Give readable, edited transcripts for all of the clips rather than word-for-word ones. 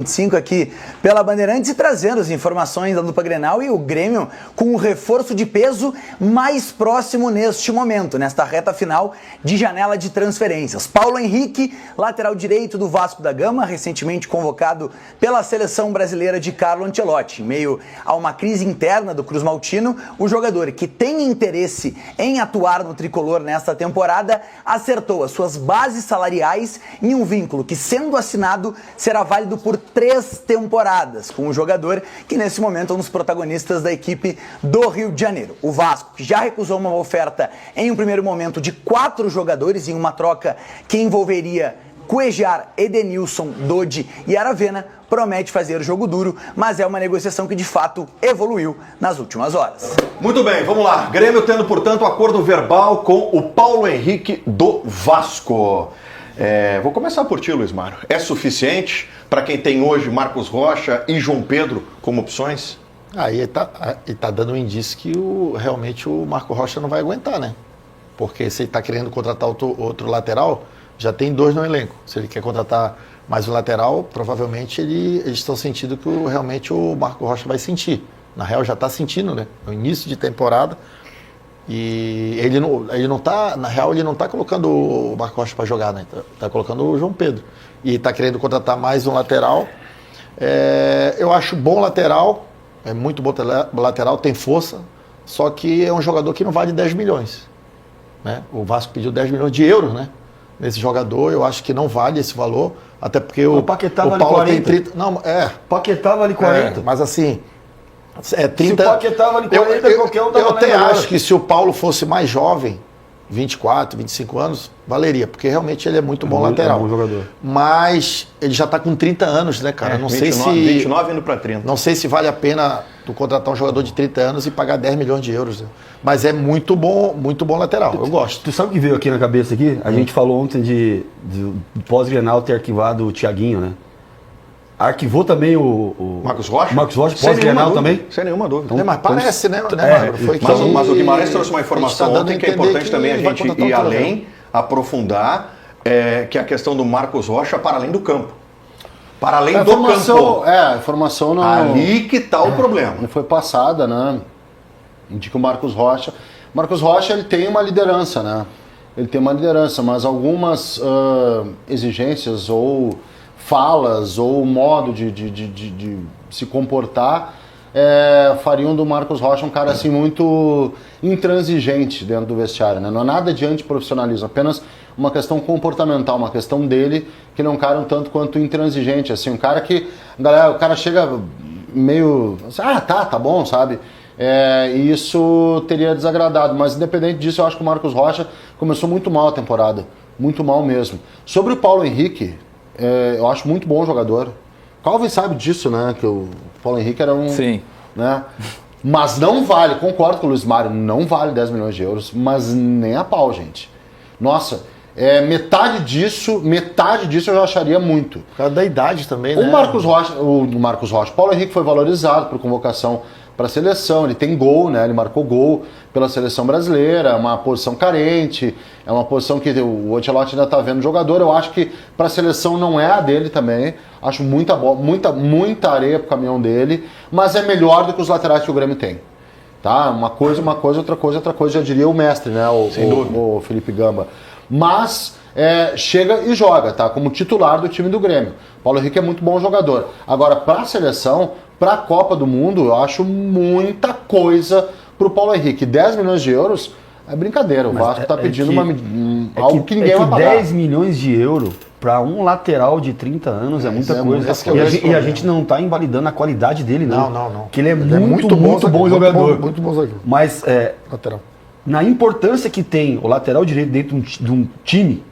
25 aqui pela Bandeirantes e trazendo as informações da dupla Grenal e o Grêmio com um reforço de peso mais próximo neste momento, nesta reta final de janela de transferências. Paulo Henrique, lateral direito do Vasco da Gama, recentemente convocado pela seleção brasileira de Carlo Ancelotti. Em meio a uma crise interna do Cruz Maltino, o jogador que tem interesse em atuar no tricolor nesta temporada acertou as suas bases salariais em um vínculo que, sendo assinado, será válido por 3 temporadas, com o jogador que nesse momento é um dos protagonistas da equipe do Rio de Janeiro. O Vasco, que já recusou uma oferta em um primeiro momento de 4 jogadores em uma troca que envolveria Cuéllar, Edenilson, Dodi e Aravena, promete fazer jogo duro, mas é uma negociação que de fato evoluiu nas últimas horas. Muito bem, vamos lá. Grêmio tendo, portanto, acordo verbal com o Paulo Henrique do Vasco. Vou começar por ti, Luiz Mário. É suficiente para quem tem hoje Marcos Rocha e João Pedro como opções? Aí tá dando um indício que realmente o Marcos Rocha não vai aguentar, né? Porque se ele está querendo contratar outro lateral, já tem 2 no elenco. Se ele quer contratar mais um lateral, provavelmente eles estão sentindo que realmente o Marcos Rocha vai sentir. Na real, já está sentindo, né? No início de temporada. E ele não tá, na real, ele não está colocando o Marcos Rocha para jogar, né? Tá colocando o João Pedro. E está querendo contratar mais um lateral. Eu acho bom lateral, é muito bom lateral, tem força, só que é um jogador que não vale 10 milhões. Né? O Vasco pediu 10 milhões de euros, né? Nesse jogador, eu acho que não vale esse valor, até porque o Paquetá Paulo vale 40. tem 30. Não, Paquetá vale 40. mas assim, 30. Se o Paquetá vale 40, qualquer um tá eu até valendo agora. acho que se o Paulo fosse mais jovem, 24, 25 anos, valeria, porque realmente ele é muito bom lateral. É um bom jogador. Mas ele já está com 30 anos, né, cara? Não 29, sei se 29 indo para 30. Não sei se vale a pena tu contratar um jogador de 30 anos e pagar 10 milhões de euros. Né? Mas é muito bom lateral. Eu gosto. Tu sabe o que veio aqui na cabeça aqui? A gente falou ontem de pós-Grenal ter arquivado o Thiaguinho, né? Arquivou também o Marcos Rocha? Marcos Rocha, pós-Grenal também? Sem nenhuma dúvida. Mas parece, né? Mas o Guimarães trouxe uma informação ontem que é importante também a gente ir além, aprofundar, que é a questão do Marcos Rocha para além do campo. Para além do campo. A informação não... Ali que está o problema. Não foi passada, né? De que o Marcos Rocha... Marcos Rocha, ele tem uma liderança, né? Ele tem uma liderança, mas algumas exigências ou falas ou modo de se comportar fariam do Marcos Rocha um cara assim muito intransigente dentro do vestiário, né? Não é nada de antiprofissionalismo, apenas uma questão comportamental, uma questão dele que ele é um cara um tanto quanto intransigente, assim, um cara que o cara chega meio assim, tá bom, sabe? E isso teria desagradado, mas independente disso, eu acho que o Marcos Rocha começou muito mal a temporada, muito mal mesmo. Sobre o Paulo Henrique, eu acho muito bom jogador. Calvin sabe disso, né? Que o Paulo Henrique era um... Sim. Né? Mas não vale, concordo com o Luiz Mário, não vale 10 milhões de euros, mas nem a pau, gente. Nossa, metade disso eu já acharia muito. Por causa da idade também, né? O Marcos Rocha, Paulo Henrique foi valorizado por convocação para a seleção, ele tem gol, né? Ele marcou gol pela seleção brasileira, é uma posição carente, é uma posição que o Ancelotti ainda está vendo o jogador. Eu acho que para a seleção não é a dele também, acho muita areia pro caminhão dele, mas é melhor do que os laterais que o Grêmio tem. Tá? Uma coisa, outra coisa, já diria o mestre, né? O Felipe Gamba. Mas chega e joga, tá? Como titular do time do Grêmio. Paulo Henrique é muito bom jogador. Agora, para a seleção, para a Copa do Mundo, eu acho muita coisa pro Paulo Henrique. 10 milhões de euros é brincadeira. O Vasco está pedindo algo que ninguém vai pagar. 10 milhões de euros para um lateral de 30 anos é muita coisa. E a gente não está invalidando a qualidade dele, não. Não. Porque ele é muito bom jogador. Muito bom jogador. Mas lateral. Na importância que tem o lateral direito dentro de um time,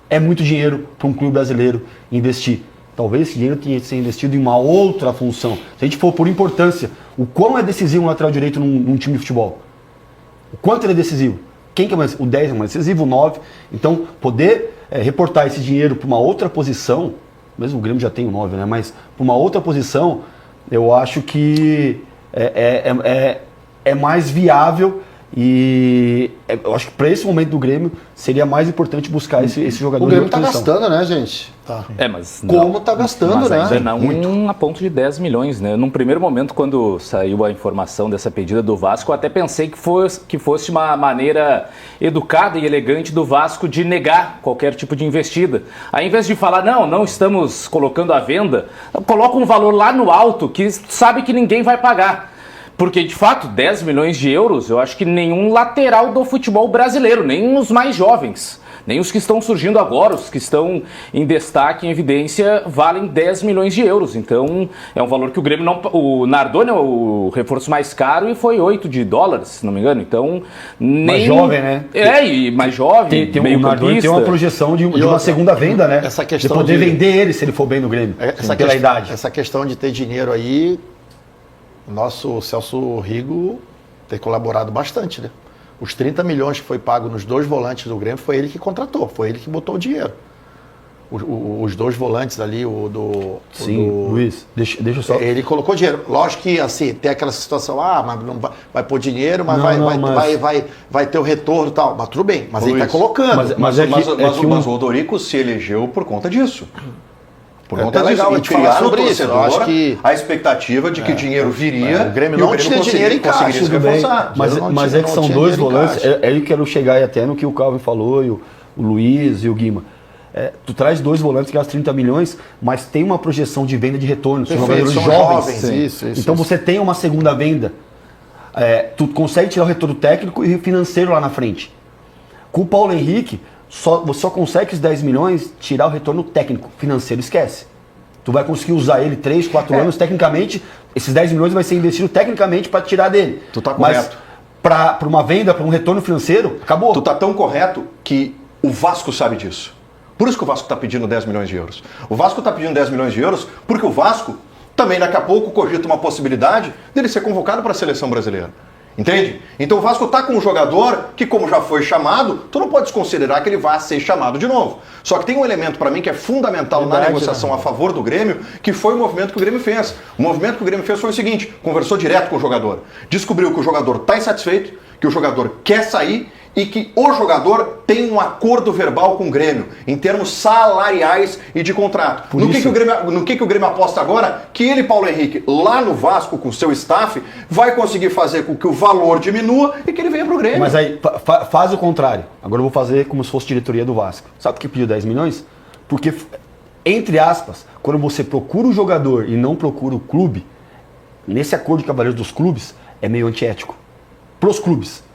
é muito dinheiro para um clube brasileiro investir. Talvez esse dinheiro tenha que ser investido em uma outra função. Se a gente for por importância, o quão é decisivo um lateral direito num time de futebol? O quanto ele é decisivo? Quem que é mais? O 10 é mais decisivo, o 9. Então, poder reportar esse dinheiro para uma outra posição, mesmo o Grêmio já tem o 9, né? Mas para uma outra posição, eu acho que é mais viável E eu acho que para esse momento do Grêmio seria mais importante buscar esse jogador. O Grêmio de tá outra posição. gastando, né, gente? Tá. Mas Como tá gastando, mas né? ainda não a ponto de 10 milhões, né? Num primeiro momento, quando saiu a informação dessa pedida do Vasco, eu até pensei que fosse uma maneira educada e elegante do Vasco de negar qualquer tipo de investida. Aí, em vez de falar, não estamos colocando à venda, coloca um valor lá no alto que sabe que ninguém vai pagar. Porque, de fato, 10 milhões de euros, eu acho que nenhum lateral do futebol brasileiro, nem os mais jovens, nem os que estão surgindo agora, os que estão em destaque, em evidência, valem 10 milhões de euros. Então, é um valor que o Grêmio não... O Nardoni é o reforço mais caro e foi $8, se não me engano. Então, nem... Mais jovem, né? E mais jovem, O meio Nardoni tem uma projeção de uma segunda venda, né? Essa questão de poder de- vender ele se ele for bem no Grêmio, pela idade. Essa questão de ter dinheiro aí, o nosso Celso Rigo tem colaborado bastante, né? Os 30 milhões que foi pago nos 2 volantes do Grêmio foi ele que contratou, foi ele que botou o dinheiro. Os 2 volantes ali, Luiz, deixa eu só... Ele colocou dinheiro. Lógico que assim, tem aquela situação, mas não vai pôr dinheiro, mas vai ter o retorno e tal. Mas tudo bem, mas ele Luiz, está colocando. Mas o Rodorico se elegeu por conta disso. Por conta até disso, legal a e gente falar criar no sobre isso. Eu torcedor acho que a expectativa de que o dinheiro viria o Grêmio e não tinha dinheiro em caixa, conseguiria se tudo bem. reforçar. Mas é que são 2 volantes, é aí que eu quero chegar até no que o Calvin falou, e o Luiz e o Guima. Tu traz 2 volantes que gastam 30 milhões, mas tem uma projeção de venda de retorno, são Perfeito, jogadores são jovens. jovens, isso, Então isso. você tem uma segunda venda, tu consegue tirar o retorno técnico e financeiro lá na frente. Com o Paulo Henrique, você só consegue os 10 milhões tirar o retorno técnico, financeiro esquece. Tu vai conseguir usar ele 3, 4 anos, tecnicamente, esses 10 milhões vai ser investido tecnicamente para tirar dele. Tu tá correto. Mas para uma venda, para um retorno financeiro, acabou. Tu tá tão correto que o Vasco sabe disso. Por isso que o Vasco está pedindo 10 milhões de euros. O Vasco está pedindo 10 milhões de euros porque o Vasco também daqui a pouco cogita uma possibilidade dele ser convocado para a seleção brasileira. Entende? Então o Vasco está com um jogador que, como já foi chamado, tu não pode desconsiderar que ele vai ser chamado de novo. Só que tem um elemento para mim que é fundamental na negociação a favor do Grêmio, que foi o movimento que o Grêmio fez. O movimento que o Grêmio fez foi o seguinte: conversou direto com o jogador, descobriu que o jogador está insatisfeito, que o jogador quer sair e que o jogador tem um acordo verbal com o Grêmio, em termos salariais e de contrato. No que o Grêmio aposta agora? Que ele, Paulo Henrique, lá no Vasco, com o seu staff, vai conseguir fazer com que o valor diminua e que ele venha pro Grêmio. Mas aí, faz o contrário. Agora eu vou fazer como se fosse diretoria do Vasco. Sabe por que pediu 10 milhões? Porque, entre aspas, quando você procura o jogador e não procura o clube, nesse acordo de cavaleiros dos clubes, é meio antiético. Pros clubes.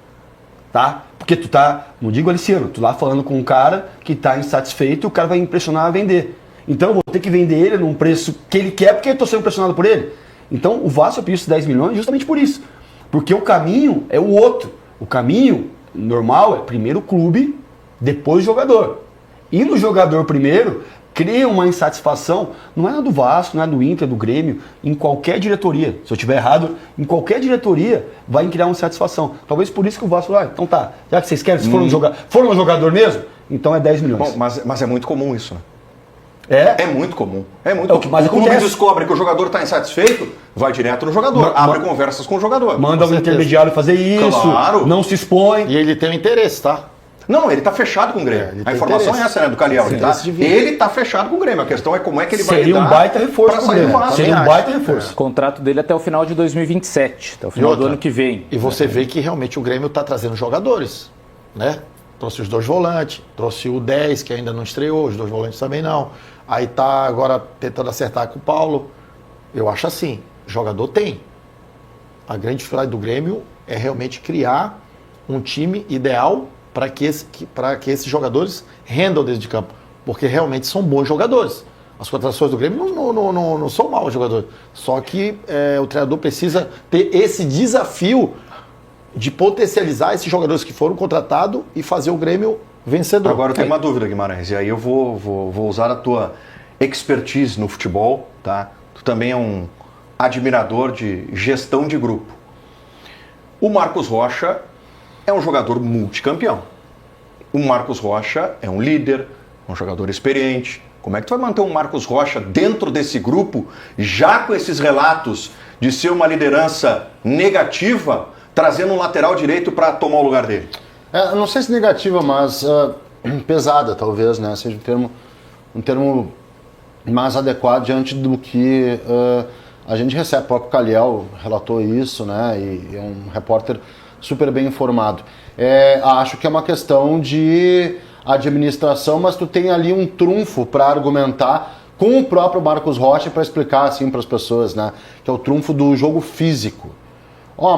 Tá? Porque tu tá, não digo aliciano, tu lá falando com um cara que tá insatisfeito e o cara vai impressionar a vender. Então eu vou ter que vender ele num preço que ele quer porque eu tô sendo pressionado por ele. Então o Vasco pediu esses 10 milhões justamente por isso. Porque o caminho é o outro. O caminho normal é primeiro o clube, depois o jogador. E no jogador primeiro, cria uma insatisfação, não é do Vasco, não é do Inter, do Grêmio, em qualquer diretoria. Se eu estiver errado, em qualquer diretoria vai criar uma insatisfação. Talvez por isso que o Vasco vai, então tá, já que vocês querem, se for um jogador mesmo, então é 10 milhões. Bom, mas é muito comum isso, né? É? É muito comum. É muito É o que comum. mais O clube acontece. descobre que o jogador está insatisfeito, vai direto no jogador, abre conversas com o jogador. Manda um intermediário fazer isso, Claro. não se expõe. E ele tem um interesse, tá? Não, ele está fechado com o Grêmio. ele A tem informação interesse. é essa, né, do Caliel. Sim, Ele interesse de vir. está fechado com o Grêmio. A questão é como é que ele vai Seria um lidar baita reforço pra pro sair do Grêmio. Vasco. Seria um Acho. baita reforço. O contrato dele até o final de 2027, até o final do ano que vem. E você vê que realmente o Grêmio está trazendo jogadores, né? Trouxe os 2 volantes, trouxe o 10, que ainda não estreou, os 2 volantes também não. Aí tá agora tentando acertar com o Paulo. Eu acho assim, jogador tem. A grande dificuldade do Grêmio é realmente criar um time ideal para que esses jogadores rendam dentro de campo. Porque realmente são bons jogadores. As contratações do Grêmio não são maus jogadores. Só que o treinador precisa ter esse desafio de potencializar esses jogadores que foram contratados e fazer o Grêmio vencedor. Agora eu tenho uma dúvida, Guimarães, e aí eu vou usar a tua expertise no futebol, tá? Tu também é um admirador de gestão de grupo. O Marcos Rocha é um jogador multicampeão. O Marcos Rocha é um líder, um jogador experiente. Como é que tu vai manter um Marcos Rocha dentro desse grupo, já com esses relatos de ser uma liderança negativa, trazendo um lateral direito para tomar o lugar dele? Não sei se negativa, mas pesada, talvez, né? Seja um termo mais adequado diante do que a gente recebe. O próprio Calhel relatou isso, né? E é um repórter super bem informado. Acho que é uma questão de administração, mas tu tem ali um trunfo para argumentar com o próprio Marcos Rocha para explicar assim para as pessoas, né? Que é o trunfo do jogo físico.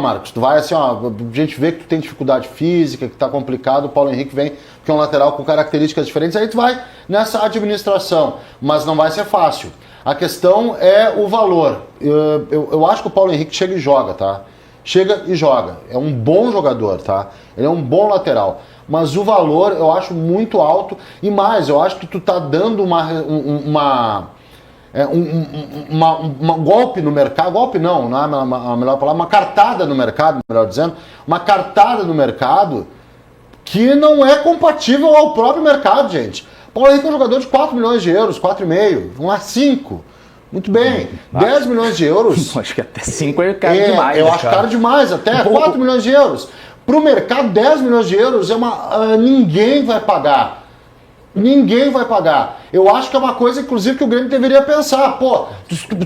Marcos, tu vai assim, a gente vê que tu tem dificuldade física, que tá complicado, o Paulo Henrique vem, que é um lateral com características diferentes, aí tu vai nessa administração, mas não vai ser fácil. A questão é o valor. Eu acho que o Paulo Henrique chega e joga, tá? Chega e joga. É um bom jogador, tá? Ele é um bom lateral. Mas o valor eu acho muito alto e mais, eu acho que tu tá dando um golpe no mercado, golpe não é a melhor palavra, uma cartada no mercado, melhor dizendo, uma cartada no mercado que não é compatível ao próprio mercado, gente. Paulo Henrique é um jogador de 4 milhões de euros, 4,5, vamos lá, 5. Muito bem, 10 milhões de euros. Acho que até 5 é caro demais. Eu acho caro demais, até 4 milhões de euros. Para o mercado, 10 milhões de euros ninguém vai pagar. Ninguém vai pagar. Eu acho que é uma coisa, inclusive, que o Grêmio deveria pensar. Pô,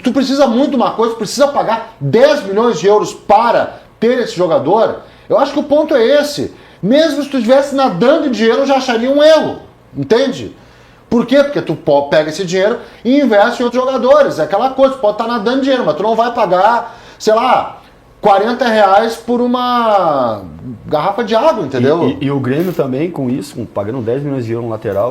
tu precisa muito de uma coisa, tu precisa pagar 10 milhões de euros para ter esse jogador. Eu acho que o ponto é esse. Mesmo se tu estivesse nadando em dinheiro, eu já acharia um erro. Entende? Por quê? Porque tu pega esse dinheiro e investe em outros jogadores. É aquela coisa, tu pode estar nadando em dinheiro, mas tu não vai pagar, sei lá, R$40 por uma garrafa de água, entendeu? E o Grêmio também, com isso, pagando 10 milhões de euros no lateral,